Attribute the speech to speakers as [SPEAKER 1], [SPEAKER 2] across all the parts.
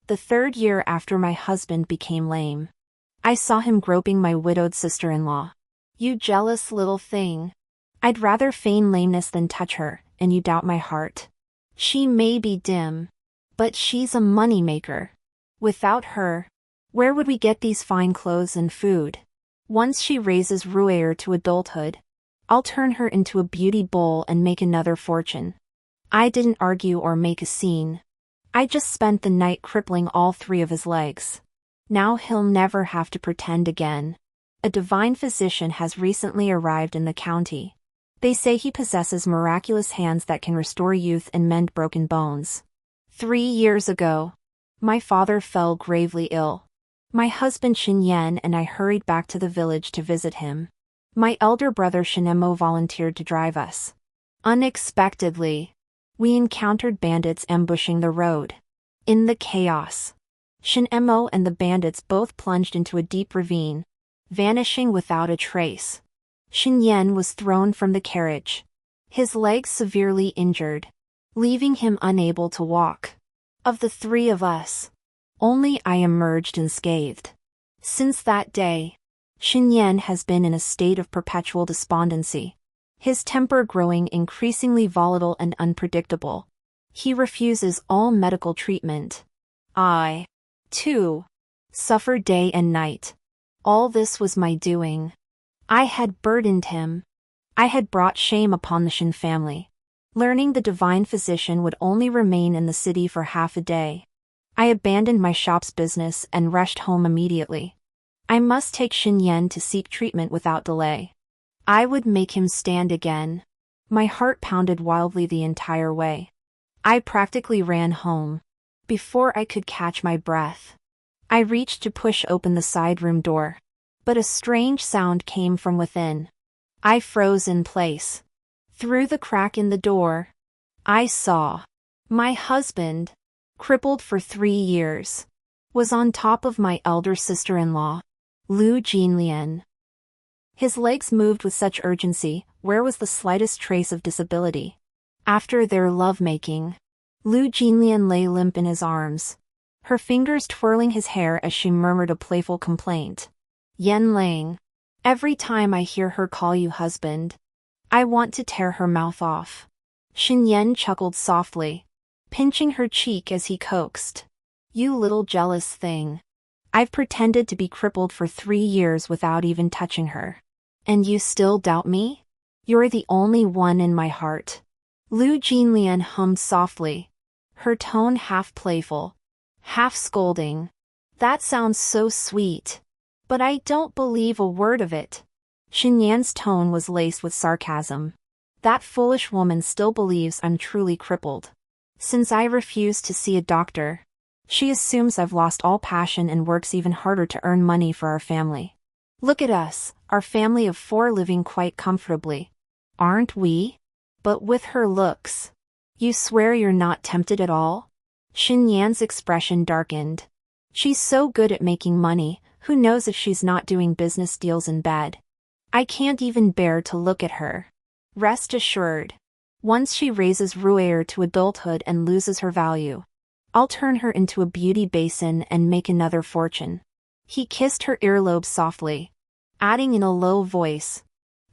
[SPEAKER 1] the 3rd year after my husband became lame. I saw him groping my widowed sister-in-law. You jealous little thing. I'd rather feign lameness than touch her, and you doubt my heart. She may be dim, but she's a money-maker. Without her, where would we get these fine clothes and food? Once she raises Ruair to adulthood, I'll turn her into a beauty bowl and make another fortune. I didn't argue or make a scene. I just spent the night crippling all 3 of his legs. Now he'll never have to pretend again. A divine physician has recently arrived in the county. They say he possesses miraculous hands that can restore youth and mend broken bones. 3 years ago, my father fell gravely ill. My husband Xinyan and I hurried back to the village to visit him. My elder brother Shinemo volunteered to drive us. Unexpectedly, we encountered bandits ambushing the road. In the chaos, Shinemo and the bandits both plunged into a deep ravine, vanishing without a trace. Xinyan was thrown from the carriage, his legs severely injured, leaving him unable to walk. Of the 3 of us, only I emerged unscathed. Since that day, Xinyan has been in a state of perpetual despondency, his temper growing increasingly volatile and unpredictable. He refuses all medical treatment. I, too, suffer day and night. All this was my doing. I had burdened him. I had brought shame upon the Shin family. Learning the divine physician would only remain in the city for half a day, I abandoned my shop's business and rushed home immediately. I must take Xinyan to seek treatment without delay. I would make him stand again. My heart pounded wildly the entire way. I practically ran home. Before I could catch my breath, I reached to push open the side room door, but a strange sound came from within. I froze in place. Through the crack in the door, I saw my husband, crippled for 3 years, was on top of my elder sister-in-law, Lu Jinlian. His legs moved with such urgency, where was the slightest trace of disability? After their lovemaking, Lu Jinlian lay limp in his arms, her fingers twirling his hair as she murmured a playful complaint. Yan Lang, every time I hear her call you husband, I want to tear her mouth off. Xinyan chuckled softly, pinching her cheek as he coaxed. You little jealous thing. I've pretended to be crippled for 3 years without even touching her. And you still doubt me? You're the only one in my heart. Lu Jinlian hummed softly, her tone half playful, half scolding. That sounds so sweet. But I don't believe a word of it. Xinyan's tone was laced with sarcasm. That foolish woman still believes I'm truly crippled. Since I refuse to see a doctor, she assumes I've lost all passion and works even harder to earn money for our family. Look at us, our family of 4 living quite comfortably. Aren't we? But with her looks. You swear you're not tempted at all? Xinyan's expression darkened. She's so good at making money, who knows if she's not doing business deals in bed. I can't even bear to look at her. Rest assured, once she raises Ruair to adulthood and loses her value, I'll turn her into a beauty basin and make another fortune. He kissed her earlobe softly, adding in a low voice,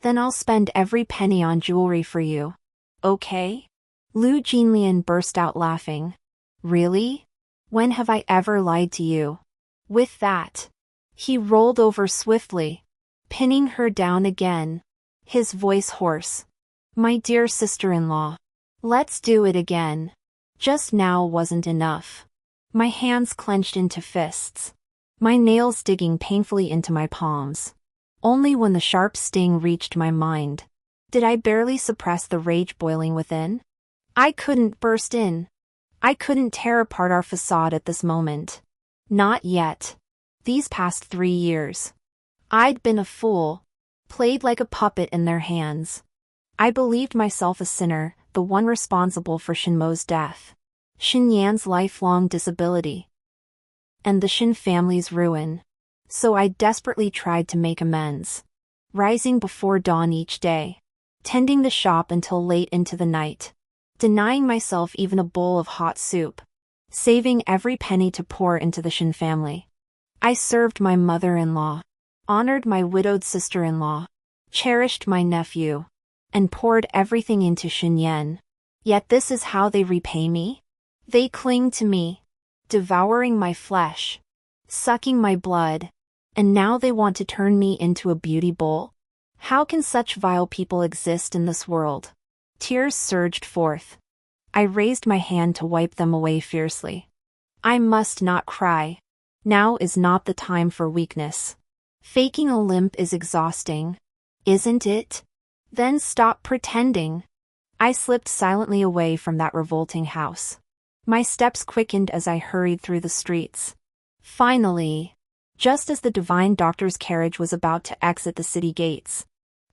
[SPEAKER 1] then I'll spend every penny on jewelry for you. Okay? Lu Jinlian burst out laughing. Really? When have I ever lied to you? With that, he rolled over swiftly, pinning her down again, his voice hoarse. My dear sister-in-law, let's do it again. Just now wasn't enough. My hands clenched into fists, my nails digging painfully into my palms. Only when the sharp sting reached my mind did I barely suppress the rage boiling within. I couldn't burst in. I couldn't tear apart our facade at this moment. Not yet. These past 3 years, I'd been a fool, played like a puppet in their hands. I believed myself a sinner, the one responsible for Shinmo's death, Xinyan's lifelong disability, and the Shin family's ruin. So I desperately tried to make amends, rising before dawn each day, tending the shop until late into the night, denying myself even a bowl of hot soup. saving every penny to pour into the Shin family. I served my mother-in-law, honored my widowed sister-in-law, cherished my nephew, and poured everything into Shin Yen. Yet this is how they repay me? They cling to me, devouring my flesh, sucking my blood, and now they want to turn me into a beauty bowl? How can such vile people exist in this world? Tears surged forth. I raised my hand to wipe them away fiercely. I must not cry. Now is not the time for weakness. Faking a limp is exhausting, isn't it? Then stop pretending. I slipped silently away from that revolting house. My steps quickened as I hurried through the streets. Finally, just as the divine doctor's carriage was about to exit the city gates,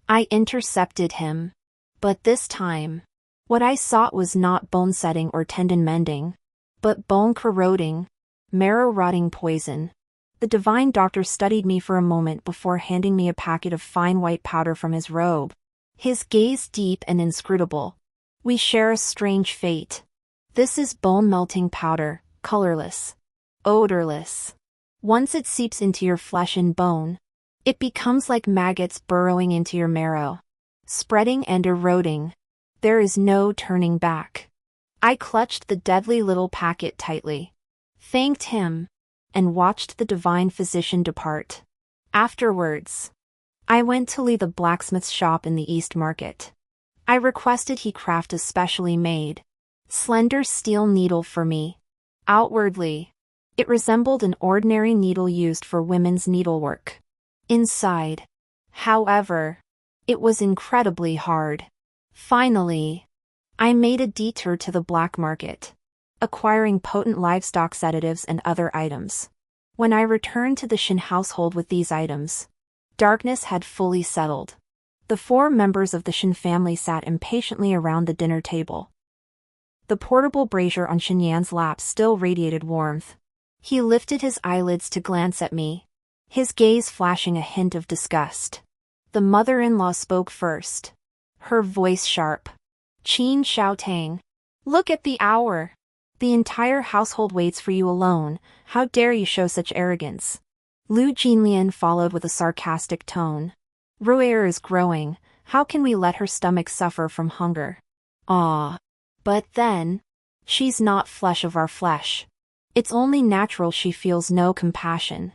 [SPEAKER 1] I intercepted him. But this time, what I sought was not bone setting or tendon mending, but bone corroding, marrow rotting poison. The divine doctor studied me for a moment before handing me a packet of fine white powder from his robe. His gaze deep and inscrutable. We share a strange fate. This is bone-melting powder, colorless, odorless. Once it seeps into your flesh and bone, it becomes like maggots burrowing into your marrow, spreading and eroding. There is no turning back. I clutched the deadly little packet tightly, thanked him, and watched the divine physician depart. Afterwards, I went to Lee the blacksmith's shop in the East Market. I requested he craft a specially made, slender steel needle for me. Outwardly, it resembled an ordinary needle used for women's needlework. Inside, however, it was incredibly hard. Finally, I made a detour to the black market, acquiring potent livestock sedatives and other items. When I returned to the Shin household with these items, darkness had fully settled. The 4 members of the Shin family sat impatiently around the dinner table. The portable brazier on Shin Yan's lap still radiated warmth. He lifted his eyelids to glance at me, his gaze flashing a hint of disgust. The mother-in-law spoke first, her voice sharp. Qin Xiaotang, look at the hour. The entire household waits for you alone. How dare you show such arrogance? Lu Jinlian followed with a sarcastic tone. Ru'er is growing. How can we let her stomach suffer from hunger? Ah. But then, she's not flesh of our flesh. It's only natural she feels no compassion.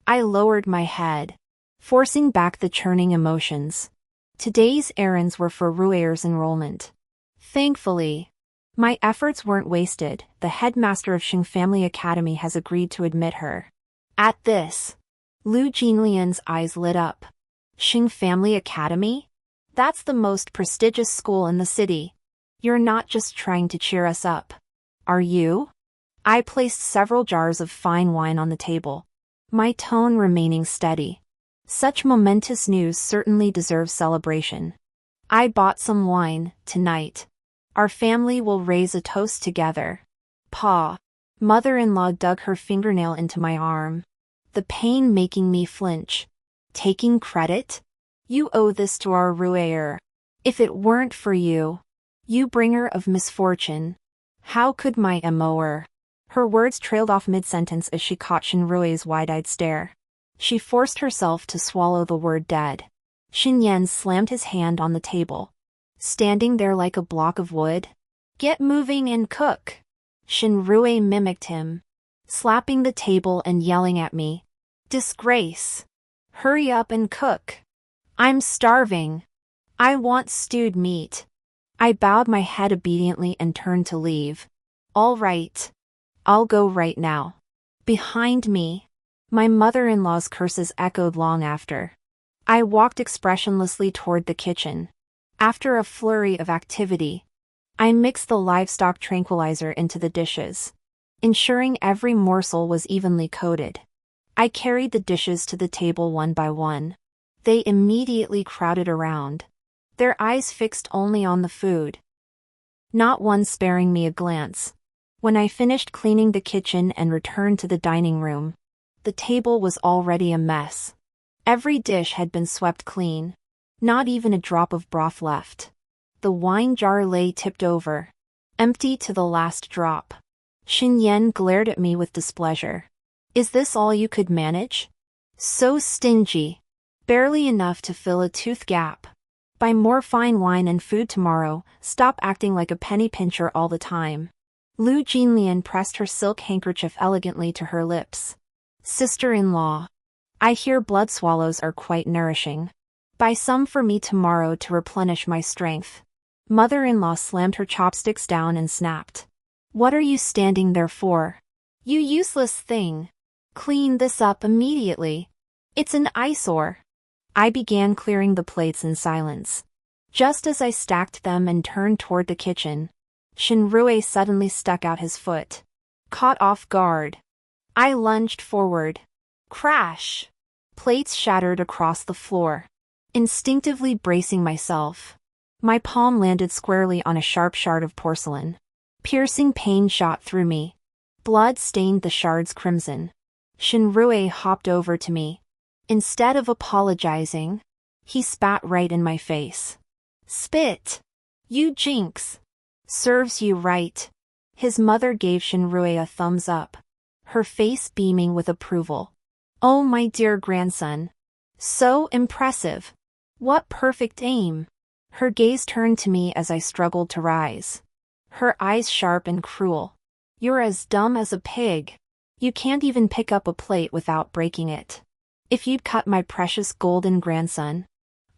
[SPEAKER 1] I lowered my head, forcing back the churning emotions. Today's errands were for Ru'er's enrollment. Thankfully, my efforts weren't wasted. The headmaster of Xing Family Academy has agreed to admit her. At this, Lu Jinlian's eyes lit up. Xing Family Academy? That's the most prestigious school in the city. You're not just trying to cheer us up, are you? I placed several jars of fine wine on the table, my tone remaining steady. Such momentous news certainly deserves celebration. I bought some wine, tonight. Our family will raise a toast together. Pa. Mother-in-law dug her fingernail into my arm, the pain making me flinch. Taking credit? You owe this to our Ru'er. If it weren't for you, you bringer of misfortune, how could my Moer? Her words trailed off mid-sentence as she caught Shin Rui's wide-eyed stare. She forced herself to swallow the word dead. Shin Yan slammed his hand on the table, standing there like a block of wood. Get moving and cook. Shin Rui mimicked him, slapping the table and yelling at me. Disgrace. Hurry up and cook. I'm starving. I want stewed meat. I bowed my head obediently and turned to leave. All right. I'll go right now. Behind me, my mother-in-law's curses echoed long after. I walked expressionlessly toward the kitchen. After a flurry of activity, I mixed the livestock tranquilizer into the dishes, ensuring every morsel was evenly coated. I carried the dishes to the table one by one. They immediately crowded around, their eyes fixed only on the food, not one sparing me a glance. When I finished cleaning the kitchen and returned to the dining room, the table was already a mess. Every dish had been swept clean, not even a drop of broth left. The wine jar lay tipped over, empty to the last drop. Xin Yan glared at me with displeasure. Is this all you could manage? So stingy. Barely enough to fill a tooth gap. Buy more fine wine and food tomorrow, stop acting like a penny pincher all the time. Lu Jinlian pressed her silk handkerchief elegantly to her lips. Sister-in-law. I hear blood swallows are quite nourishing. Buy some for me tomorrow to replenish my strength. Mother-in-law slammed her chopsticks down and snapped. What are you standing there for? You useless thing. Clean this up immediately. It's an eyesore. I began clearing the plates in silence. Just as I stacked them and turned toward the kitchen, Shinrui suddenly stuck out his foot. Caught off guard. I lunged forward. Crash! Plates shattered across the floor. Instinctively bracing myself, my palm landed squarely on a sharp shard of porcelain. Piercing pain shot through me. Blood stained the shards crimson. Shinrui hopped over to me. Instead of apologizing, he spat right in my face. Spit! You jinx! Serves you right. His mother gave Shinrui a thumbs up, her face beaming with approval. Oh my dear grandson. So impressive. What perfect aim. Her gaze turned to me as I struggled to rise. Her eyes sharp and cruel. You're as dumb as a pig. You can't even pick up a plate without breaking it. If you'd cut my precious golden grandson,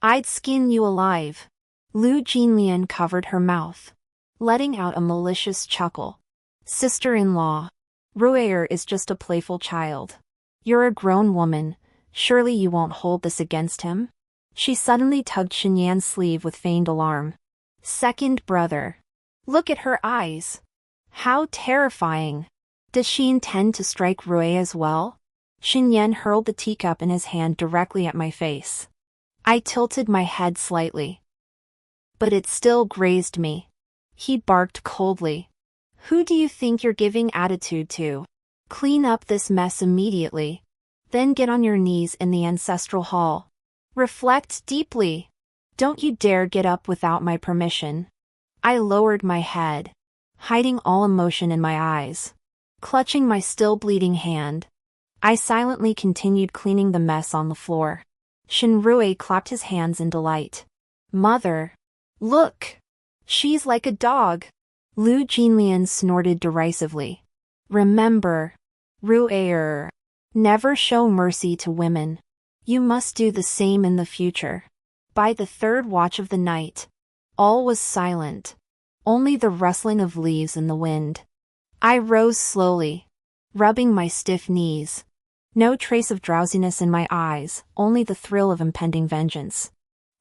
[SPEAKER 1] I'd skin you alive. Lu Jinlian covered her mouth, letting out a malicious chuckle. Sister-in-law. Ruier is just a playful child. You're a grown woman, surely you won't hold this against him? She suddenly tugged Xinyan's sleeve with feigned alarm. Second brother. Look at her eyes. How terrifying. Does she intend to strike Rui as well? Xinyan hurled the teacup in his hand directly at my face. I tilted my head slightly. But it still grazed me. He barked coldly. Who do you think you're giving attitude to? Clean up this mess immediately. Then get on your knees in the ancestral hall. Reflect deeply. Don't you dare get up without my permission. I lowered my head, hiding all emotion in my eyes. Clutching my still bleeding hand, I silently continued cleaning the mess on the floor. Shinrui clapped his hands in delight. Mother! Look! She's like a dog. Lu Jinlian snorted derisively. Remember, Ruier. Never show mercy to women. You must do the same in the future. By the third watch of the night, all was silent. Only the rustling of leaves in the wind. I rose slowly, rubbing my stiff knees. No trace of drowsiness in my eyes, only the thrill of impending vengeance.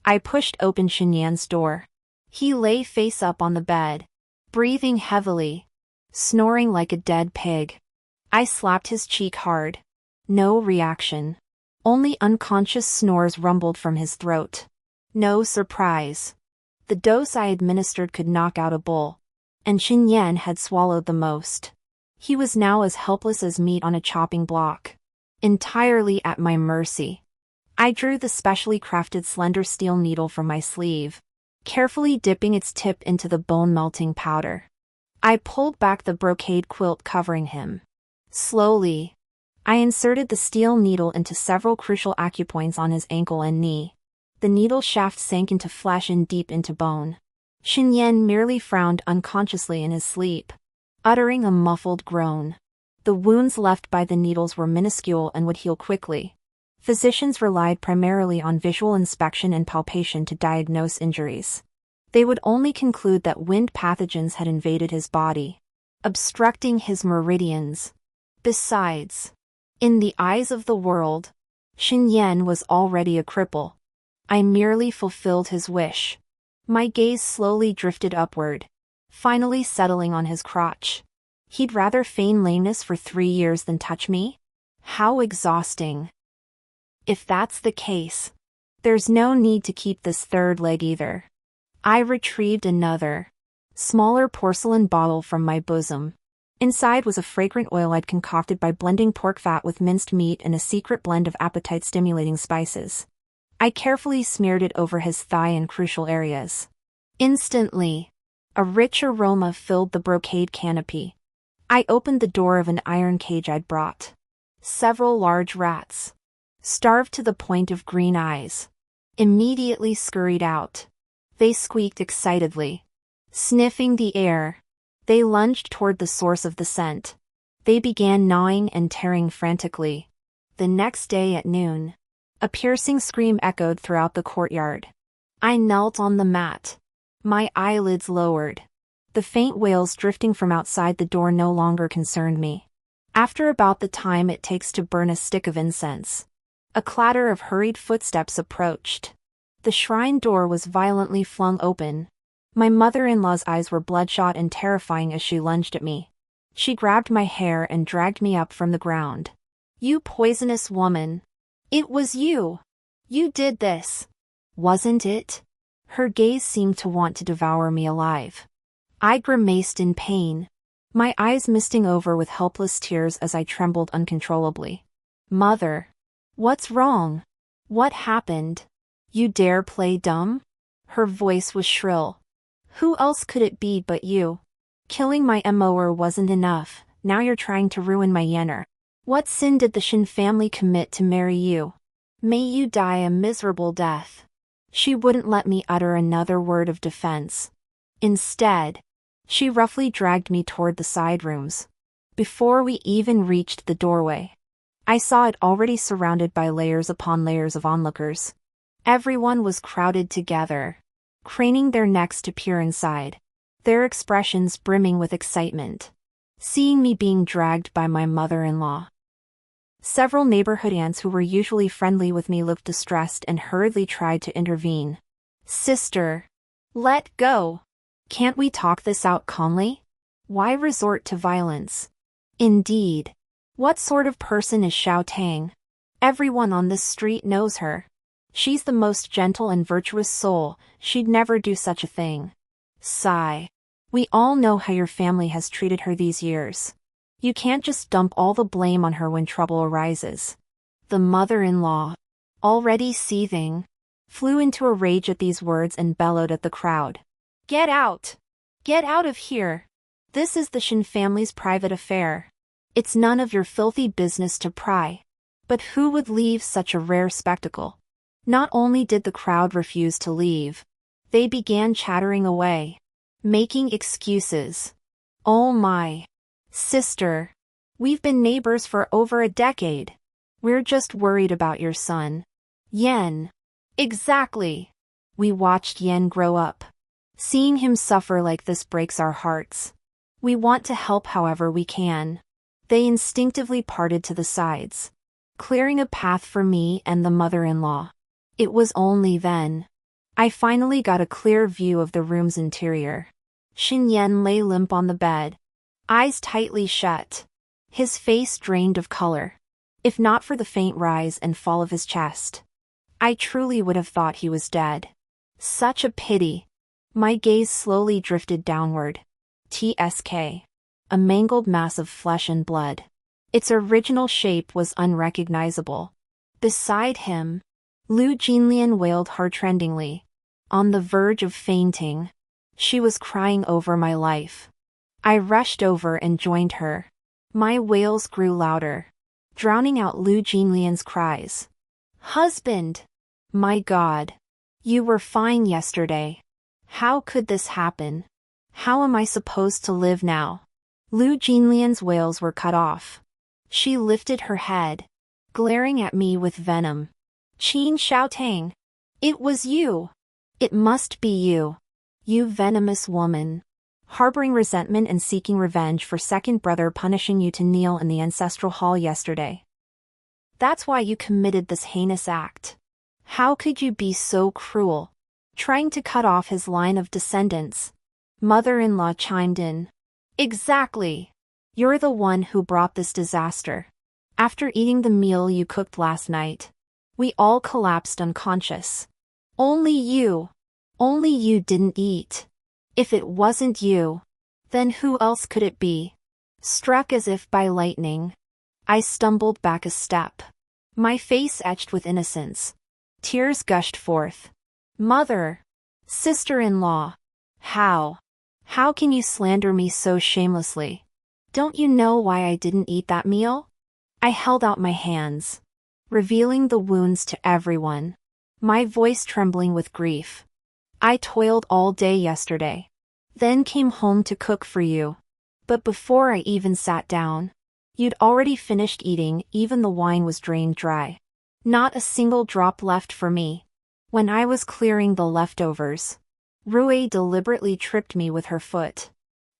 [SPEAKER 1] I pushed open Xinyan's door. He lay face up on the bed, breathing heavily, snoring like a dead pig. I slapped his cheek hard. No reaction. Only unconscious snores rumbled from his throat. No surprise. The dose I administered could knock out a bull, and Xinyan had swallowed the most. He was now as helpless as meat on a chopping block, entirely at my mercy. I drew the specially crafted slender steel needle from my sleeve, carefully dipping its tip into the bone-melting powder. I pulled back the brocade quilt covering him. Slowly, I inserted the steel needle into several crucial acupoints on his ankle and knee. The needle shaft sank into flesh and deep into bone. Xinyan merely frowned unconsciously in his sleep, uttering a muffled groan. The wounds left by the needles were minuscule and would heal quickly. Physicians relied primarily on visual inspection and palpation to diagnose injuries. They would only conclude that wind pathogens had invaded his body, obstructing his meridians. Besides, in the eyes of the world, Xinyan was already a cripple. I merely fulfilled his wish. My gaze slowly drifted upward, finally settling on his crotch. He'd rather feign lameness for 3 years than touch me? How exhausting. If that's the case, there's no need to keep this third leg either. I retrieved another, smaller porcelain bottle from my bosom. Inside was a fragrant oil I'd concocted by blending pork fat with minced meat and a secret blend of appetite-stimulating spices. I carefully smeared it over his thigh and crucial areas. Instantly, a rich aroma filled the brocade canopy. I opened the door of an iron cage I'd brought. Several large rats, starved to the point of green eyes, immediately scurried out. They squeaked excitedly, sniffing the air. They lunged toward the source of the scent. They began gnawing and tearing frantically. The next day at noon, a piercing scream echoed throughout the courtyard. I knelt on the mat, my eyelids lowered. The faint wails drifting from outside the door no longer concerned me. After about the time it takes to burn a stick of incense, a clatter of hurried footsteps approached. The shrine door was violently flung open. My mother-in-law's eyes were bloodshot and terrifying as she lunged at me. She grabbed my hair and dragged me up from the ground. "You poisonous woman! It was you! You did this! Wasn't it?" Her gaze seemed to want to devour me alive. I grimaced in pain, my eyes misting over with helpless tears as I trembled uncontrollably. "Mother! What's wrong? What happened? You dare play dumb?" Her voice was shrill. "Who else could it be but you? Killing my moer wasn't enough, now you're trying to ruin my yenner. What sin did the Shin family commit to marry you? May you die a miserable death." She wouldn't let me utter another word of defense. Instead, she roughly dragged me toward the side rooms. Before we even reached the doorway, I saw it already surrounded by layers upon layers of onlookers. Everyone was crowded together, craning their necks to peer inside, their expressions brimming with excitement, seeing me being dragged by my mother-in-law. Several neighborhood aunts who were usually friendly with me looked distressed and hurriedly tried to intervene. "Sister, let go. Can't we talk this out calmly? Why resort to violence? Indeed. What sort of person is Xiao Tang? Everyone on this street knows her. She's the most gentle and virtuous soul, she'd never do such a thing." Sigh. "We all know how your family has treated her these years. You can't just dump all the blame on her when trouble arises." The mother-in-law, already seething, flew into a rage at these words and bellowed at the crowd. "Get out! Get out of here! This is the Shin family's private affair. It's none of your filthy business to pry." But who would leave such a rare spectacle? Not only did the crowd refuse to leave, they began chattering away, making excuses. "Oh my! Sister, we've been neighbors for over a decade. We're just worried about your son. Yen." "Exactly. We watched Yen grow up. Seeing him suffer like this breaks our hearts. We want to help however we can." They instinctively parted to the sides, clearing a path for me and the mother-in-law. It was only then I finally got a clear view of the room's interior. Shin Yen lay limp on the bed, eyes tightly shut, his face drained of color. If not for the faint rise and fall of his chest, I truly would have thought he was dead. Such a pity. My gaze slowly drifted downward. TSK. A mangled mass of flesh and blood. Its original shape was unrecognizable. Beside him, Lu Jinlian wailed heartrendingly, on the verge of fainting. She was crying over my life. I rushed over and joined her. My wails grew louder, drowning out Lu Jinlian's cries. "Husband! My God! You were fine yesterday. How could this happen? How am I supposed to live now?" Lu Jinlian's wails were cut off. She lifted her head, glaring at me with venom. "Qin Xiaotang! It was you! It must be you! You venomous woman! Harboring resentment and seeking revenge for second brother punishing you to kneel in the ancestral hall yesterday. That's why you committed this heinous act. How could you be so cruel? Trying to cut off his line of descendants." Mother-in-law chimed in. "Exactly. You're the one who brought this disaster. After eating the meal you cooked last night, we all collapsed unconscious. Only you didn't eat. If it wasn't you, then who else could it be?" Struck as if by lightning, I stumbled back a step, my face etched with innocence. Tears gushed forth. "Mother! Sister-in-law! How can you slander me so shamelessly? Don't you know why I didn't eat that meal? I held out my hands, revealing the wounds to everyone, my voice trembling with grief. I toiled all day yesterday, then came home to cook for you. But before I even sat down, you'd already finished eating. Even the wine was drained dry. Not a single drop left for me. When I was clearing the leftovers, Rue deliberately tripped me with her foot.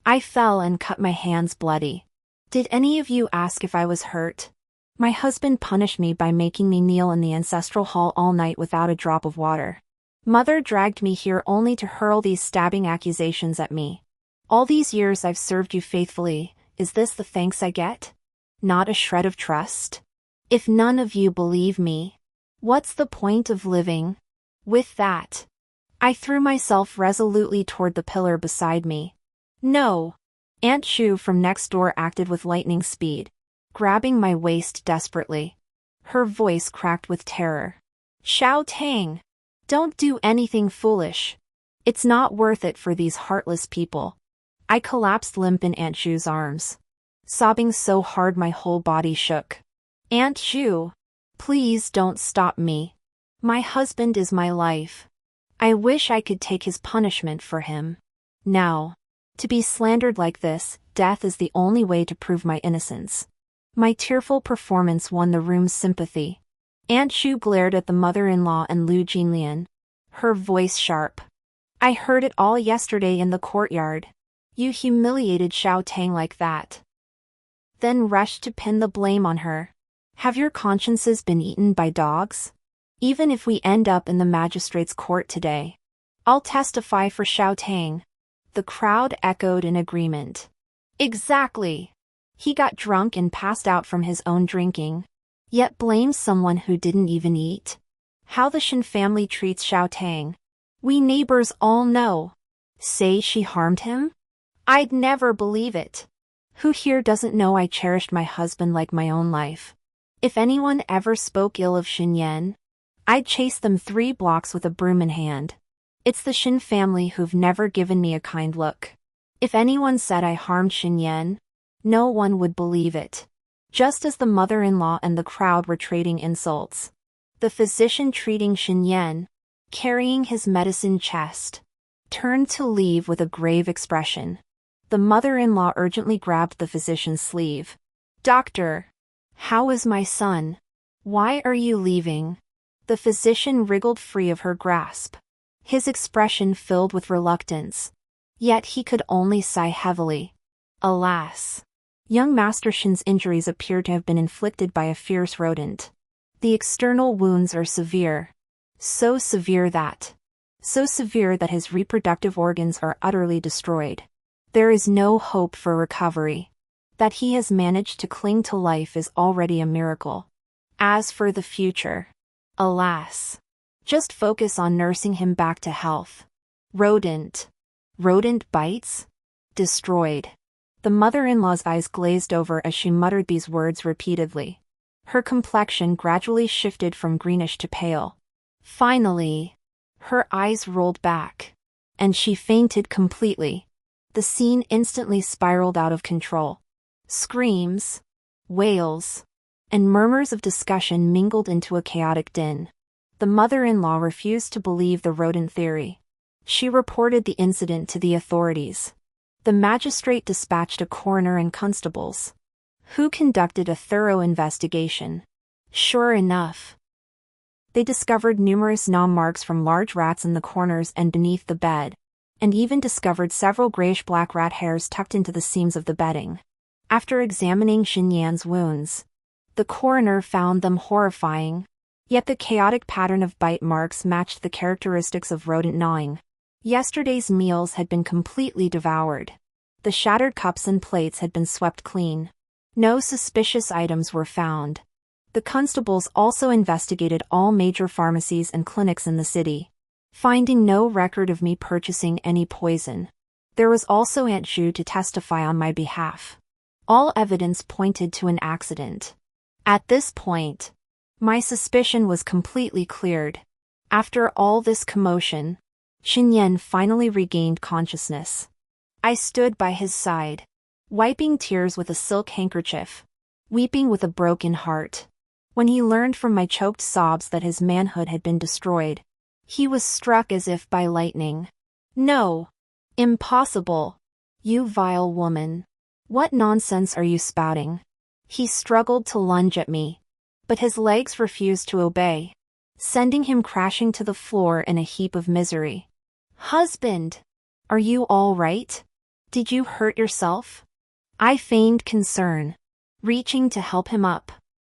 [SPEAKER 1] I fell and cut my hands bloody. Did any of you ask if I was hurt? My husband punished me by making me kneel in the ancestral hall all night without a drop of water. Mother dragged me here only to hurl these stabbing accusations at me. All these years I've served you faithfully. Is this the thanks I get? Not a shred of trust? If none of you believe me, what's the point of living? With that, I threw myself resolutely toward the pillar beside me. No! Aunt Shu from next door acted with lightning speed, grabbing my waist desperately. Her voice cracked with terror. Xiao Tang! Don't do anything foolish. It's not worth it for these heartless people. I collapsed limp in Aunt Shu's arms, sobbing so hard my whole body shook. Aunt Shu, please don't stop me. My husband is my life. I wish I could take his punishment for him. Now, to be slandered like this, death is the only way to prove my innocence. My tearful performance won the room's sympathy. Aunt Shu glared at the mother-in-law and Lu Jinlian, her voice sharp. I heard it all yesterday in the courtyard. You humiliated Xiao Tang like that. Then rushed to pin the blame on her. Have your consciences been eaten by dogs? Even if we end up in the magistrate's court today, I'll testify for Xiao Tang. The crowd echoed in agreement. Exactly. He got drunk and passed out from his own drinking, yet blames someone who didn't even eat. How the Shin family treats Xiao Tang, we neighbors all know. Say she harmed him? I'd never believe it. Who here doesn't know I cherished my husband like my own life? If anyone ever spoke ill of Shin Yan, I'd chase them 3 blocks with a broom in hand. It's the Shin family who've never given me a kind look. If anyone said I harmed Shin Yan, no one would believe it. Just as the mother-in-law and the crowd were trading insults, the physician treating Shin Yan, carrying his medicine chest, turned to leave with a grave expression. The mother-in-law urgently grabbed the physician's sleeve. Doctor, how is my son? Why are you leaving? The physician wriggled free of her grasp, his expression filled with reluctance. Yet he could only sigh heavily. Alas! Young Master Shin's injuries appear to have been inflicted by a fierce rodent. The external wounds are severe. So severe that his reproductive organs are utterly destroyed. There is no hope for recovery. That he has managed to cling to life is already a miracle. As for the future, alas! Just focus on nursing him back to health. Rodent bites? Destroyed. The mother-in-law's eyes glazed over as she muttered these words repeatedly. Her complexion gradually shifted from greenish to pale. Finally, her eyes rolled back, and she fainted completely. The scene instantly spiraled out of control. Screams, wails, and murmurs of discussion mingled into a chaotic din. The mother-in-law refused to believe the rodent theory. She reported the incident to the authorities. The magistrate dispatched a coroner and constables, who conducted a thorough investigation. Sure enough, they discovered numerous gnaw marks from large rats in the corners and beneath the bed, and even discovered several grayish-black rat hairs tucked into the seams of the bedding. After examining Shin Yan's wounds, the coroner found them horrifying, yet the chaotic pattern of bite marks matched the characteristics of rodent gnawing. Yesterday's meals had been completely devoured. The shattered cups and plates had been swept clean. No suspicious items were found. The constables also investigated all major pharmacies and clinics in the city, finding no record of me purchasing any poison. There was also Aunt Shu to testify on my behalf. All evidence pointed to an accident. At this point, my suspicion was completely cleared. After all this commotion, Shin Yan finally regained consciousness. I stood by his side, wiping tears with a silk handkerchief, weeping with a broken heart. When he learned from my choked sobs that his manhood had been destroyed, he was struck as if by lightning. No. Impossible. You vile woman. What nonsense are you spouting? He struggled to lunge at me, but his legs refused to obey, sending him crashing to the floor in a heap of misery. Husband! Are you all right? Did you hurt yourself? I feigned concern, reaching to help him up.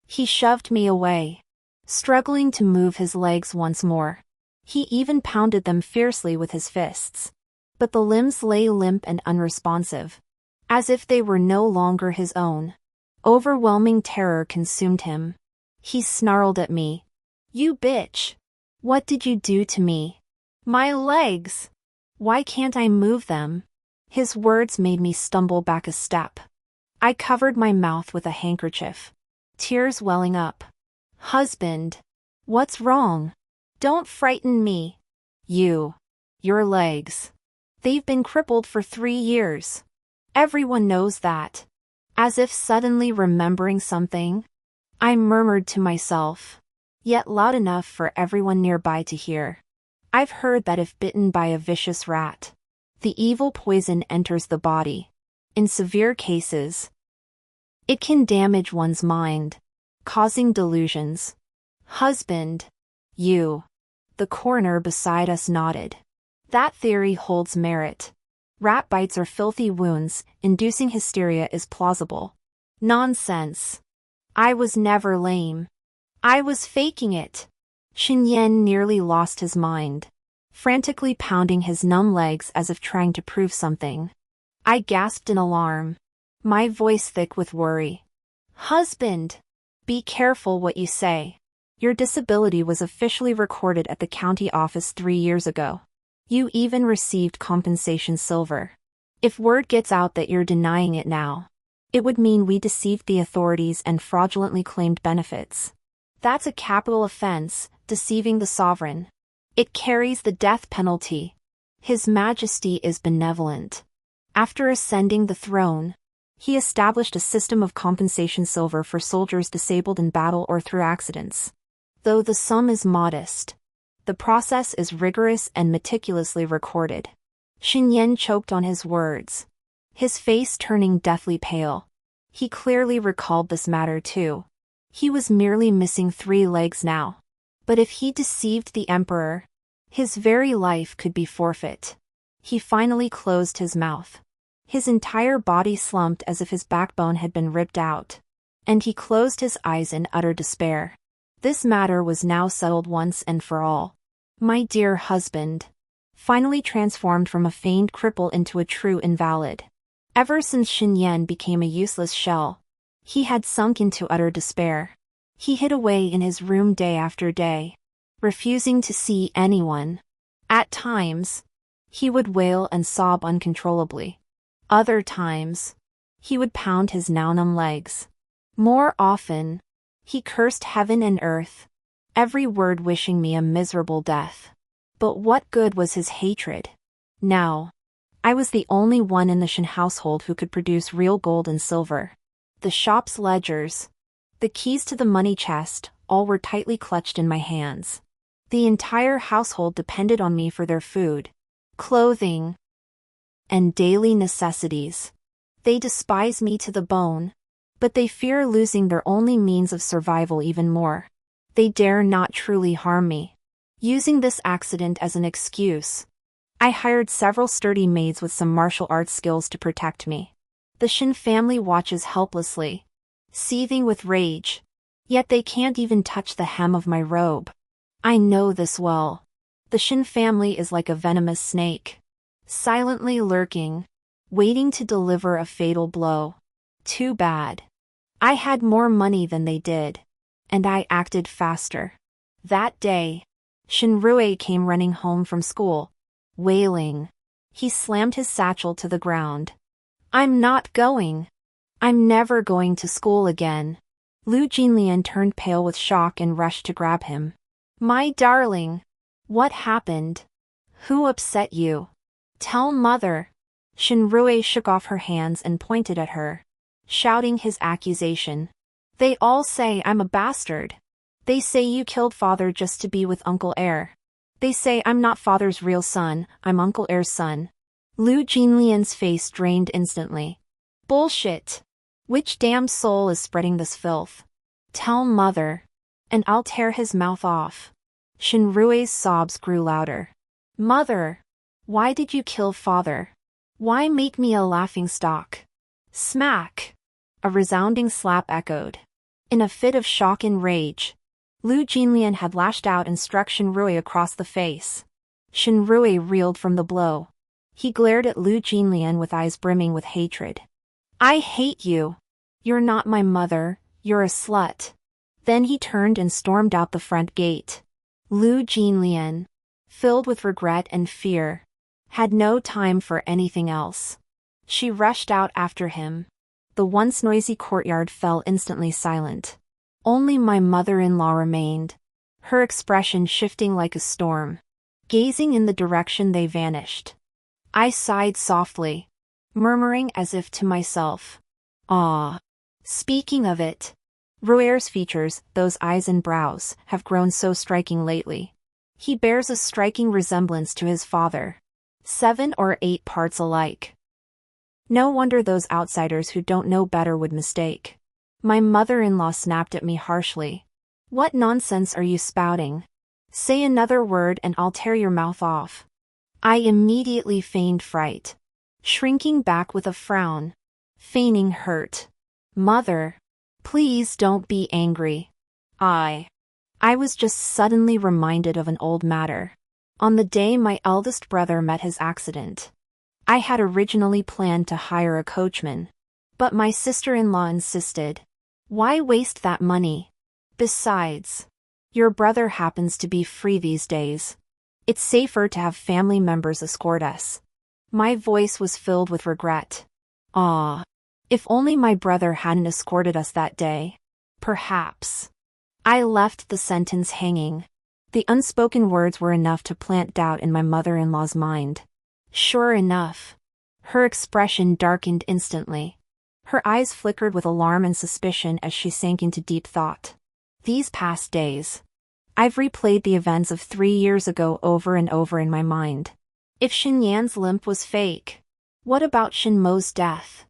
[SPEAKER 1] He shoved me away, struggling to move his legs once more. He even pounded them fiercely with his fists. But the limbs lay limp and unresponsive, as if they were no longer his own. Overwhelming terror consumed him. He snarled at me. You bitch! What did you do to me? My legs! Why can't I move them? His words made me stumble back a step. I covered my mouth with a handkerchief, tears welling up. Husband! What's wrong? Don't frighten me. Your legs. They've been crippled for 3 years. Everyone knows that. As if suddenly remembering something, I murmured to myself, yet loud enough for everyone nearby to hear. I've heard that if bitten by a vicious rat, the evil poison enters the body. In severe cases, it can damage one's mind, causing delusions. Husband, the coroner beside us nodded. That theory holds merit. Rat bites are filthy wounds, inducing hysteria is plausible. Nonsense. I was never lame. I was faking it. Shin Yen nearly lost his mind, frantically pounding his numb legs as if trying to prove something. I gasped in alarm, my voice thick with worry. Husband! Be careful what you say. Your disability was officially recorded at the county office 3 years ago. You even received compensation silver. If word gets out that you're denying it now, it would mean we deceived the authorities and fraudulently claimed benefits. That's a capital offense, deceiving the sovereign. It carries the death penalty. His Majesty is benevolent. After ascending the throne, he established a system of compensation silver for soldiers disabled in battle or through accidents. Though the sum is modest, the process is rigorous and meticulously recorded. Shin Yen choked on his words, his face turning deathly pale. He clearly recalled this matter too. He was merely missing 3 legs now. But if he deceived the emperor, his very life could be forfeit. He finally closed his mouth. His entire body slumped as if his backbone had been ripped out, and he closed his eyes in utter despair. This matter was now settled once and for all. My dear husband, finally transformed from a feigned cripple into a true invalid. Ever since Shin Yen became a useless shell, he had sunk into utter despair. He hid away in his room day after day, refusing to see anyone. At times, he would wail and sob uncontrollably. Other times, he would pound his now numb legs. More often, he cursed heaven and earth, every word wishing me a miserable death. But what good was his hatred? Now, I was the only one in the Shin household who could produce real gold and silver. The shop's ledgers, the keys to the money chest, all were tightly clutched in my hands. The entire household depended on me for their food, clothing, and daily necessities. They despise me to the bone, but they fear losing their only means of survival even more. They dare not truly harm me. Using this accident as an excuse, I hired several sturdy maids with some martial arts skills to protect me. The Shin family watches helplessly, seething with rage, yet they can't even touch the hem of my robe. I know this well. The Shin family is like a venomous snake, silently lurking, waiting to deliver a fatal blow. Too bad. I had more money than they did, and I acted faster. That day, Shinrue came running home from school, wailing. He slammed his satchel to the ground. I'm not going. I'm never going to school again. Lu Jinlian turned pale with shock and rushed to grab him. My darling. What happened? Who upset you? Tell mother. Shinrui shook off her hands and pointed at her, shouting his accusation. They all say I'm a bastard. They say you killed father just to be with Uncle Air. They say I'm not father's real son, I'm Uncle Air's son. Lu Jinlian's face drained instantly. Bullshit. Which damn soul is spreading this filth? Tell mother, and I'll tear his mouth off. Shinrui's sobs grew louder. Mother! Why did you kill father? Why make me a laughingstock? Smack! A resounding slap echoed. In a fit of shock and rage, Lu Jinlian had lashed out and struck Shinrui across the face. Shinrui reeled from the blow. He glared at Lu Jinlian with eyes brimming with hatred. I hate you. You're not my mother, you're a slut. Then he turned and stormed out the front gate. Lu Jinlian, filled with regret and fear, had no time for anything else. She rushed out after him. The once noisy courtyard fell instantly silent. Only my mother-in-law remained, her expression shifting like a storm, gazing in the direction they vanished. I sighed softly, murmuring as if to myself, "Ah." Speaking of it, Ruer's features, those eyes and brows, have grown so striking lately. He bears a striking resemblance to his father. 7 or 8 parts alike. No wonder those outsiders who don't know better would mistake. My mother-in-law snapped at me harshly. What nonsense are you spouting? Say another word and I'll tear your mouth off. I immediately feigned fright, shrinking back with a frown, feigning hurt. Mother, please don't be angry. I was just suddenly reminded of an old matter. On the day my eldest brother met his accident, I had originally planned to hire a coachman, but my sister-in-law insisted. Why waste that money? Besides, your brother happens to be free these days. It's safer to have family members escort us. My voice was filled with regret. Ah, if only my brother hadn't escorted us that day. Perhaps. I left the sentence hanging. The unspoken words were enough to plant doubt in my mother-in-law's mind. Sure enough, her expression darkened instantly. Her eyes flickered with alarm and suspicion as she sank into deep thought. These past days, I've replayed the events of 3 years ago over and over in my mind. If Shin Yan's limp was fake, what about Shin Mo's death?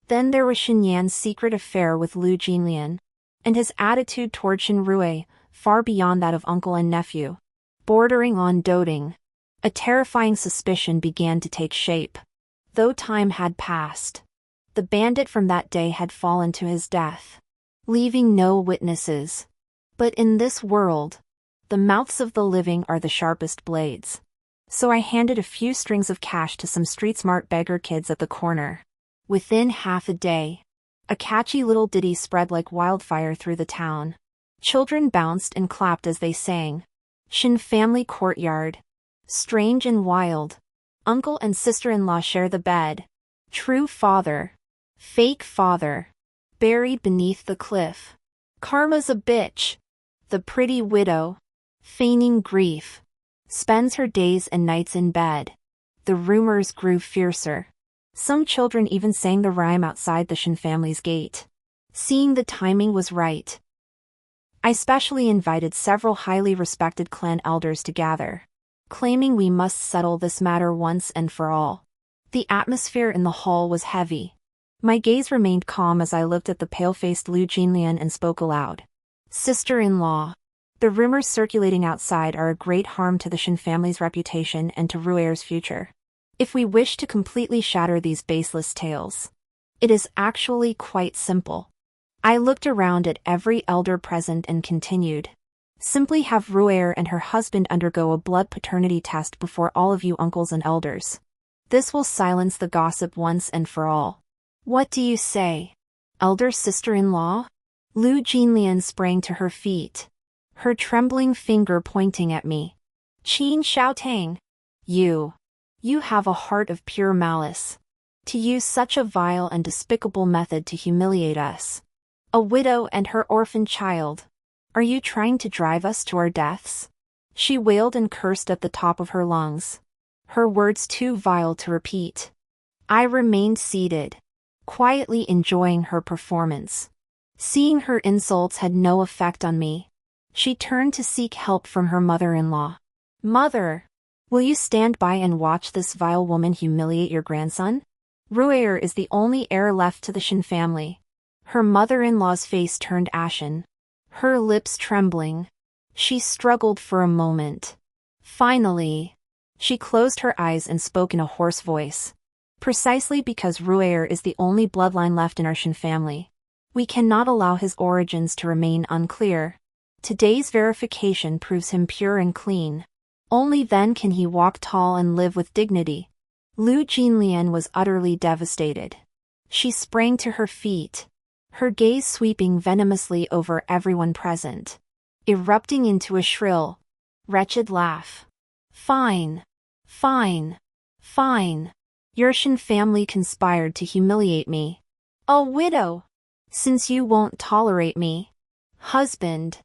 [SPEAKER 1] Then there was Shin Yan's secret affair with Lu Jinlian, and his attitude toward Shin Rui, far beyond that of uncle and nephew, bordering on doting. A terrifying suspicion began to take shape. Though time had passed, the bandit from that day had fallen to his death, leaving no witnesses. But in this world, the mouths of the living are the sharpest blades. So I handed a few strings of cash to some street-smart beggar kids at the corner. Within half a day, a catchy little ditty spread like wildfire through the town. Children bounced and clapped as they sang. Shin family courtyard. Strange and wild. Uncle and sister-in-law share the bed. True father. Fake father. Buried beneath the cliff. Karma's a bitch. The pretty widow, feigning grief, spends her days and nights in bed. The rumors grew fiercer. Some children even sang the rhyme outside the Shin family's gate. Seeing the timing was right, I specially invited several highly respected clan elders to gather, claiming we must settle this matter once and for all. The atmosphere in the hall was heavy. My gaze remained calm as I looked at the pale-faced Lu Jinlian and spoke aloud. Sister-in-law, the rumors circulating outside are a great harm to the Shin family's reputation and to Ruer's future. If we wish to completely shatter these baseless tales, it is actually quite simple. I looked around at every elder present and continued. Simply have Ruer and her husband undergo a blood paternity test before all of you uncles and elders. This will silence the gossip once and for all. What do you say, elder sister-in-law? Lu Jinlian sprang to her feet, her trembling finger pointing at me. Qin Xiaotang, you have a heart of pure malice. To use such a vile and despicable method to humiliate us, a widow and her orphan child. Are you trying to drive us to our deaths? She wailed and cursed at the top of her lungs, her words too vile to repeat. I remained seated, quietly enjoying her performance. Seeing her insults had no effect on me, she turned to seek help from her mother-in-law. Mother, will you stand by and watch this vile woman humiliate your grandson? Ruair is the only heir left to the Shin family. Her mother-in-law's face turned ashen, her lips trembling. She struggled for a moment. Finally, she closed her eyes and spoke in a hoarse voice. Precisely because Ruair is the only bloodline left in our Shin family, we cannot allow his origins to remain unclear. Today's verification proves him pure and clean. Only then can he walk tall and live with dignity. Lu Jinlian was utterly devastated. She sprang to her feet, her gaze sweeping venomously over everyone present, erupting into a shrill, wretched laugh. Fine. Fine. Fine. Your Shin family conspired to humiliate me. Oh, widow! Since you won't tolerate me, husband,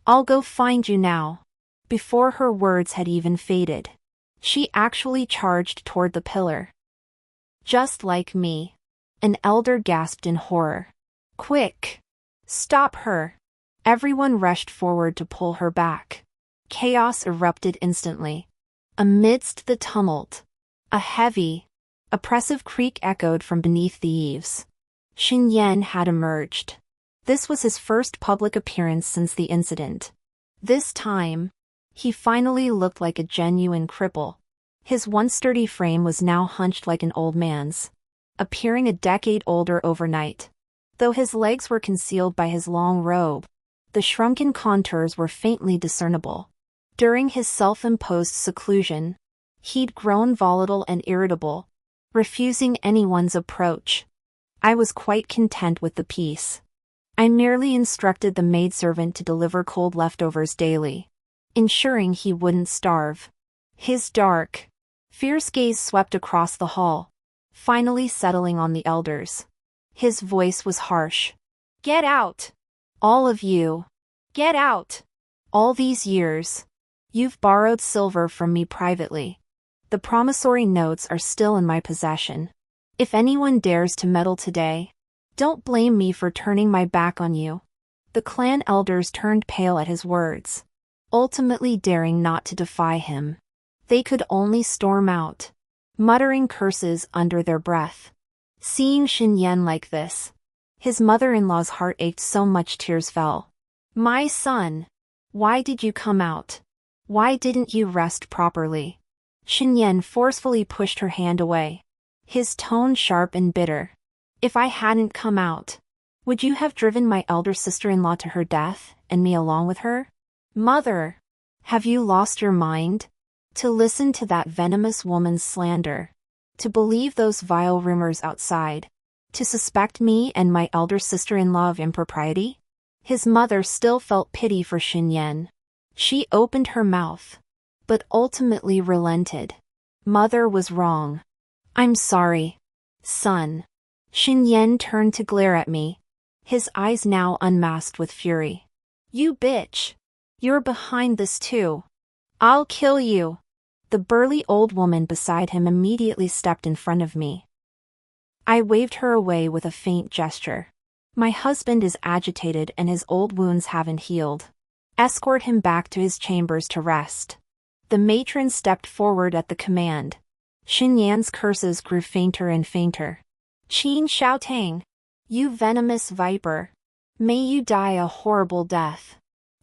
[SPEAKER 1] I'll go find you now. Before her words had even faded, she actually charged toward the pillar. Just like me. An elder gasped in horror. Quick! Stop her! Everyone rushed forward to pull her back. Chaos erupted instantly. Amidst the tumult, a heavy, oppressive creak echoed from beneath the eaves. Shin Yan had emerged. This was his first public appearance since the incident. This time, he finally looked like a genuine cripple. His once sturdy frame was now hunched like an old man's, appearing a decade older overnight. Though his legs were concealed by his long robe, the shrunken contours were faintly discernible. During his self-imposed seclusion, he'd grown volatile and irritable, refusing anyone's approach. I was quite content with the peace. I merely instructed the maidservant to deliver cold leftovers daily, ensuring he wouldn't starve. His dark, fierce gaze swept across the hall, finally settling on the elders. His voice was harsh. Get out! All of you! Get out! All these years, you've borrowed silver from me privately. The promissory notes are still in my possession. If anyone dares to meddle today, don't blame me for turning my back on you. The clan elders turned pale at his words, ultimately daring not to defy him. They could only storm out, muttering curses under their breath. Seeing Shin Yan like this, his mother-in-law's heart ached so much tears fell. My son, why did you come out? Why didn't you rest properly? Shin Yan forcefully pushed her hand away, his tone sharp and bitter. If I hadn't come out, would you have driven my elder sister-in-law to her death, and me along with her? Mother, have you lost your mind? To listen to that venomous woman's slander, to believe those vile rumors outside, to suspect me and my elder sister-in-law of impropriety? His mother still felt pity for Shin Yan. She opened her mouth, but ultimately relented. Mother was wrong. I'm sorry, son. Shin Yan turned to glare at me, his eyes now unmasked with fury. You bitch! You're behind this too. I'll kill you! The burly old woman beside him immediately stepped in front of me. I waved her away with a faint gesture. My husband is agitated and his old wounds haven't healed. Escort him back to his chambers to rest. The matron stepped forward at the command. Shin Yan's curses grew fainter and fainter. Qin Xiaotang, you venomous viper. May you die a horrible death.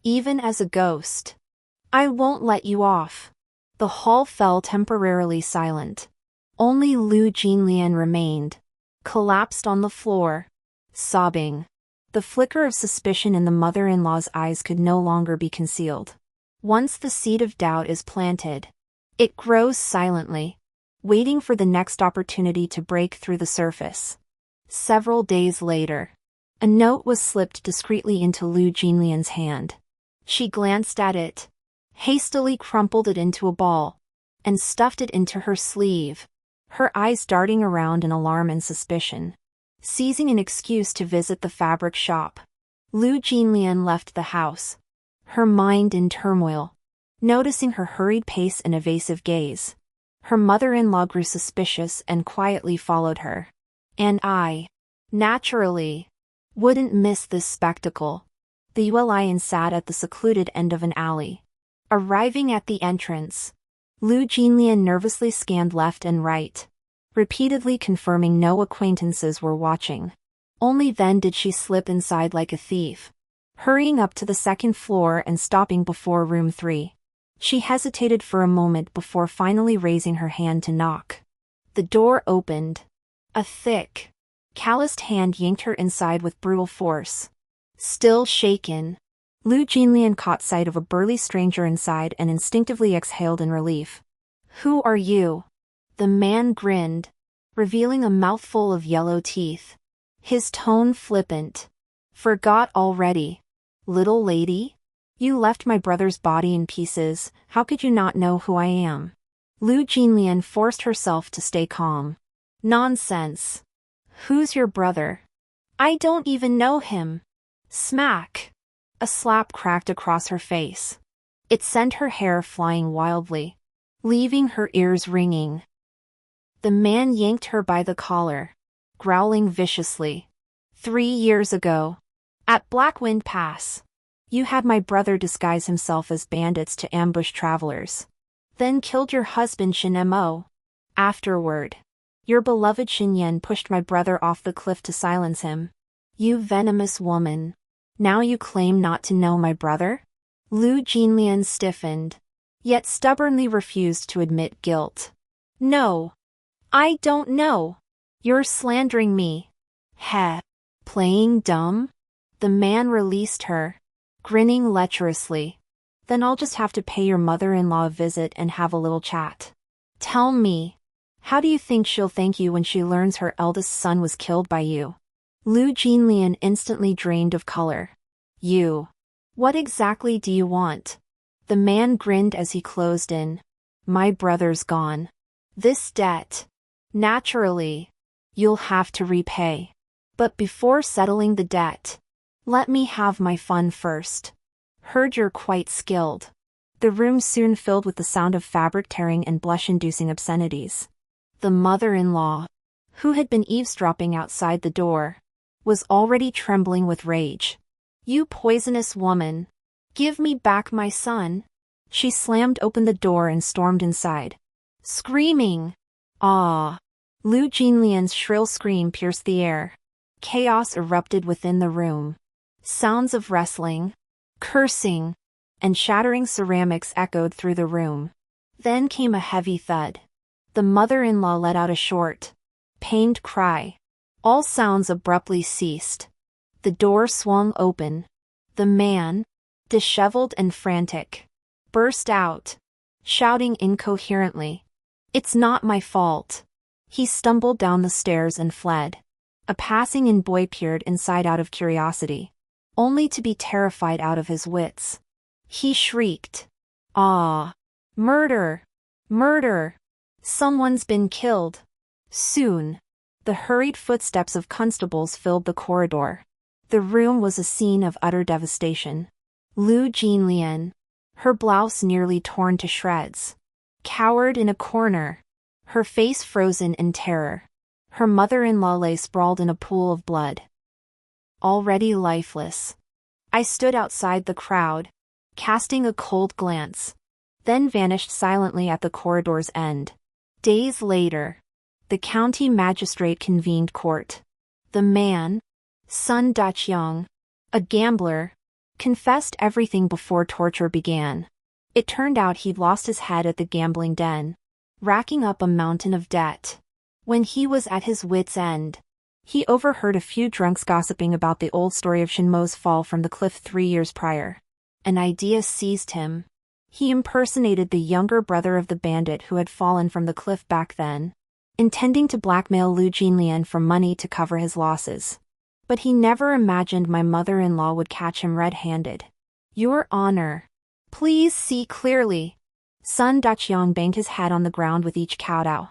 [SPEAKER 1] Even as a ghost. I won't let you off. The hall fell temporarily silent. Only Lu Jinlian remained, collapsed on the floor, sobbing. The flicker of suspicion in the mother-in-law's eyes could no longer be concealed. Once the seed of doubt is planted, it grows silently, waiting for the next opportunity to break through the surface. Several days later, a note was slipped discreetly into Lu Jinlian's hand. She glanced at it, hastily crumpled it into a ball, and stuffed it into her sleeve, her eyes darting around in alarm and suspicion. Seizing an excuse to visit the fabric shop, Lu Jinlian left the house, her mind in turmoil. Noticing her hurried pace and evasive gaze, Her mother-in-law grew suspicious and quietly followed her. And I, naturally, wouldn't miss this spectacle. The lion sat at the secluded end of an alley. Arriving at the entrance, Lu Jinlian nervously scanned left and right, repeatedly confirming no acquaintances were watching. Only then did she slip inside like a thief, hurrying up to the second floor and stopping before room 3. She hesitated for a moment before finally raising her hand to knock. The door opened. A thick, calloused hand yanked her inside with brutal force. Still shaken, Lu Jinlian caught sight of a burly stranger inside and instinctively exhaled in relief. "Who are you?" The man grinned, revealing a mouthful of yellow teeth. His tone flippant. "Forgot already, little lady? You left my brother's body in pieces, how could you not know who I am?" Lu Jinlian forced herself to stay calm. "Nonsense. Who's your brother? I don't even know him." Smack! A slap cracked across her face. It sent her hair flying wildly, leaving her ears ringing. The man yanked her by the collar, growling viciously. 3 years ago, at Blackwind Pass, you had my brother disguise himself as bandits to ambush travelers. Then killed your husband Shin Mo. Afterward, your beloved Shin Yan pushed my brother off the cliff to silence him. You venomous woman. Now you claim not to know my brother? Lu Jinlian stiffened, yet stubbornly refused to admit guilt. "No. I don't know. You're slandering me." "Heh. Playing dumb?" The man released her, grinning lecherously. "Then I'll just have to pay your mother-in-law a visit and have a little chat. Tell me, how do you think she'll thank you when she learns her eldest son was killed by you?" Lu Jinlian instantly drained of color. "You. What exactly do you want?" The man grinned as he closed in. "My brother's gone. This debt, naturally, you'll have to repay. But before settling the debt, let me have my fun first. Heard you're quite skilled." The room soon filled with the sound of fabric tearing and blush-inducing obscenities. The mother-in-law, who had been eavesdropping outside the door, was already trembling with rage. "You poisonous woman! Give me back my son!" She slammed open the door and stormed inside, screaming. "Ah!" Lu Jinlian's shrill scream pierced the air. Chaos erupted within the room. Sounds of wrestling, cursing, and shattering ceramics echoed through the room. Then came a heavy thud. The mother-in-law let out a short, pained cry. All sounds abruptly ceased. The door swung open. The man, disheveled and frantic, burst out, shouting incoherently. "It's not my fault." He stumbled down the stairs and fled. A passing-in boy peered inside out of curiosity, only to be terrified out of his wits. He shrieked, "Ah! Murder! Murder! Someone's been killed!" Soon, the hurried footsteps of constables filled the corridor. The room was a scene of utter devastation. Lu Jinlian, her blouse nearly torn to shreds, cowered in a corner, her face frozen in terror. Her mother-in-law lay sprawled in a pool of blood, already lifeless. I stood outside the crowd, casting a cold glance, then vanished silently at the corridor's end. Days later, the county magistrate convened court. The man, Sun Dachyoung, a gambler, confessed everything before torture began. It turned out he'd lost his head at the gambling den, racking up a mountain of debt. When he was at his wits' end, he overheard a few drunks gossiping about the old story of Shinmo's fall from the cliff 3 years prior. An idea seized him. He impersonated the younger brother of the bandit who had fallen from the cliff back then, intending to blackmail Lu Jinlian for money to cover his losses. But he never imagined my mother-in-law would catch him red-handed. "Your Honor, please see clearly." Sun Dachyoung banged his head on the ground with each kowtow.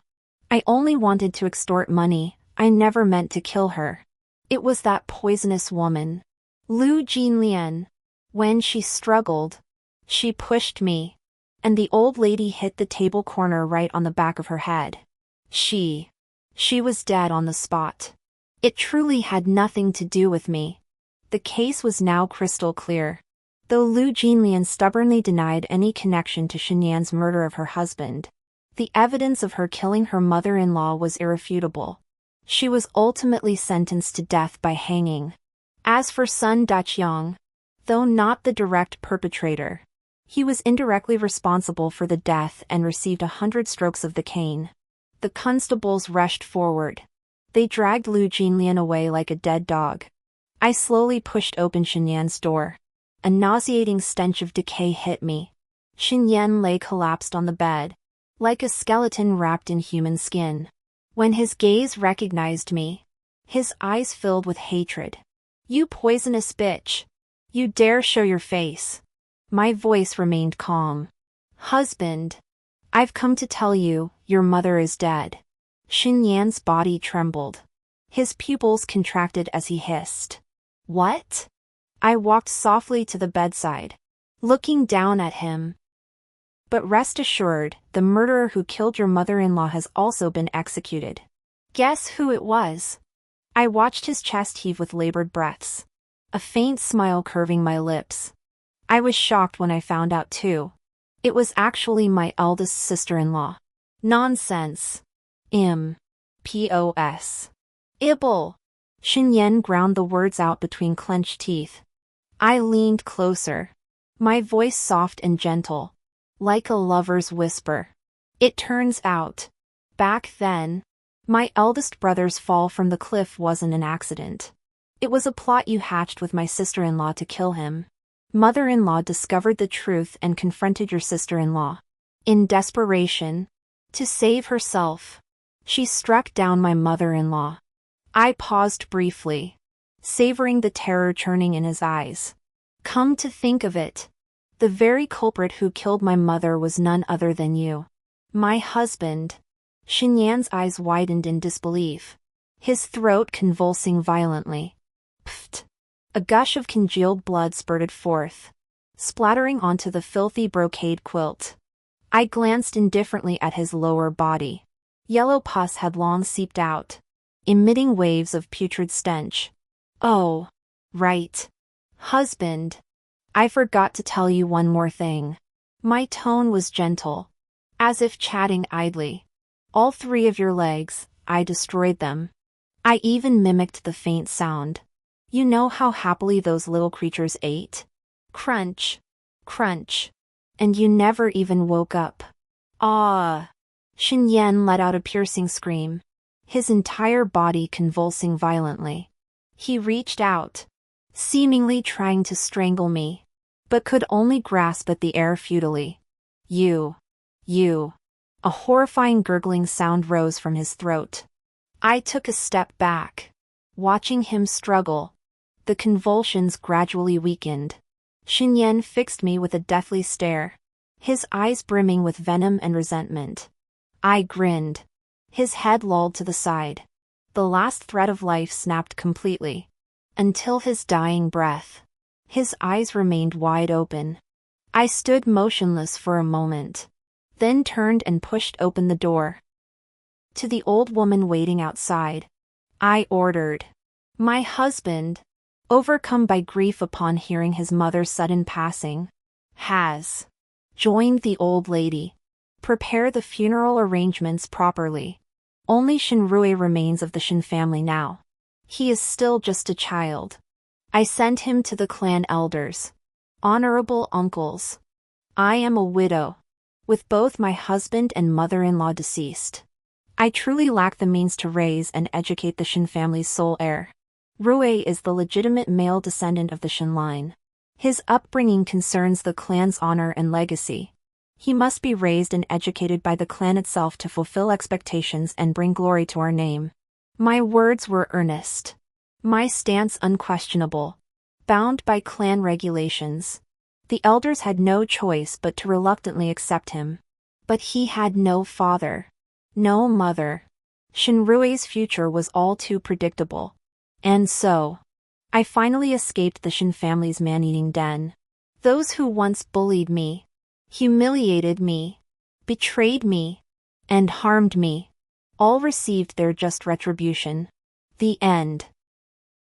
[SPEAKER 1] "I only wanted to extort money, I never meant to kill her. It was that poisonous woman, Lu Jinlian. When she struggled, she pushed me. and the old lady hit the table corner right on the back of her head. She was dead on the spot. It truly had nothing to do with me. The case was now crystal clear. Though Lu Jinlian stubbornly denied any connection to Xinyan's murder of her husband, the evidence of her killing her mother-in-law was irrefutable. She was ultimately sentenced to death by hanging. As for Sun Daqiang, though not the direct perpetrator, he was indirectly responsible for the death and received 100 strokes of the cane. The constables rushed forward. They dragged Lu Jinlian away like a dead dog. I slowly pushed open Xinyan's door. A nauseating stench of decay hit me. Xinyan lay collapsed on the bed, like a skeleton wrapped in human skin. When his gaze recognized me, his eyes filled with hatred. "You poisonous bitch! You dare show your face!" My voice remained calm. "Husband, I've come to tell you, your mother is dead." Xinyan's body trembled. His pupils contracted as he hissed. "What?" I walked softly to the bedside, looking down at him. "But rest assured, the murderer who killed your mother-in-law has also been executed." "Guess who it was?" I watched his chest heave with labored breaths, a faint smile curving my lips. I was shocked when I found out too. It was actually my eldest sister-in-law. "Nonsense. Pos. Ibble." Xinyan ground the words out between clenched teeth. I leaned closer, my voice soft and gentle, like a lover's whisper. "It turns out, back then, my eldest brother's fall from the cliff wasn't an accident. It was a plot you hatched with my sister-in-law to kill him. Mother-in-law discovered the truth and confronted your sister-in-law. In desperation, to save herself, she struck down my mother-in-law." I paused briefly, savoring the terror churning in his eyes. "Come to think of it, the very culprit who killed my mother was none other than you. My husband." Xinyan's eyes widened in disbelief, his throat convulsing violently. Pfft! A gush of congealed blood spurted forth, splattering onto the filthy brocade quilt. I glanced indifferently at his lower body. Yellow pus had long seeped out, emitting waves of putrid stench. "Oh, right. Husband, I forgot to tell you one more thing." My tone was gentle, as if chatting idly. "All 3 of your legs, I destroyed them. I even mimicked the faint sound. You know how happily those little creatures ate? Crunch, crunch. And you never even woke up." "Ah!" Xinyan let out a piercing scream, his entire body convulsing violently. He reached out, seemingly trying to strangle me, but could only grasp at the air futilely. You. A horrifying gurgling sound rose from his throat. I took a step back, watching him struggle. The convulsions gradually weakened. Xinyan fixed me with a deathly stare, his eyes brimming with venom and resentment. I grinned. His head lolled to the side. The last thread of life snapped completely. Until his dying breath, his eyes remained wide open. I stood motionless for a moment, then turned and pushed open the door. To the old woman waiting outside, I ordered. My husband, overcome by grief upon hearing his mother's sudden passing, has joined the old lady. Prepare the funeral arrangements properly. Only Shenrui remains of the Shen family now. He is still just a child. I sent him to the clan elders. Honorable uncles. I am a widow, with both my husband and mother-in-law deceased. I truly lack the means to raise and educate the Shen family's sole heir. Rui is the legitimate male descendant of the Shen line. His upbringing concerns the clan's honor and legacy. He must be raised and educated by the clan itself to fulfill expectations and bring glory to our name. My words were earnest. My stance unquestionable. Bound by clan regulations, the elders had no choice but to reluctantly accept him. But he had no father, no mother. Shenrui's future was all too predictable. And so, I finally escaped the Shen family's man-eating den. Those who once bullied me, humiliated me, betrayed me, and harmed me, all received their just retribution. The end.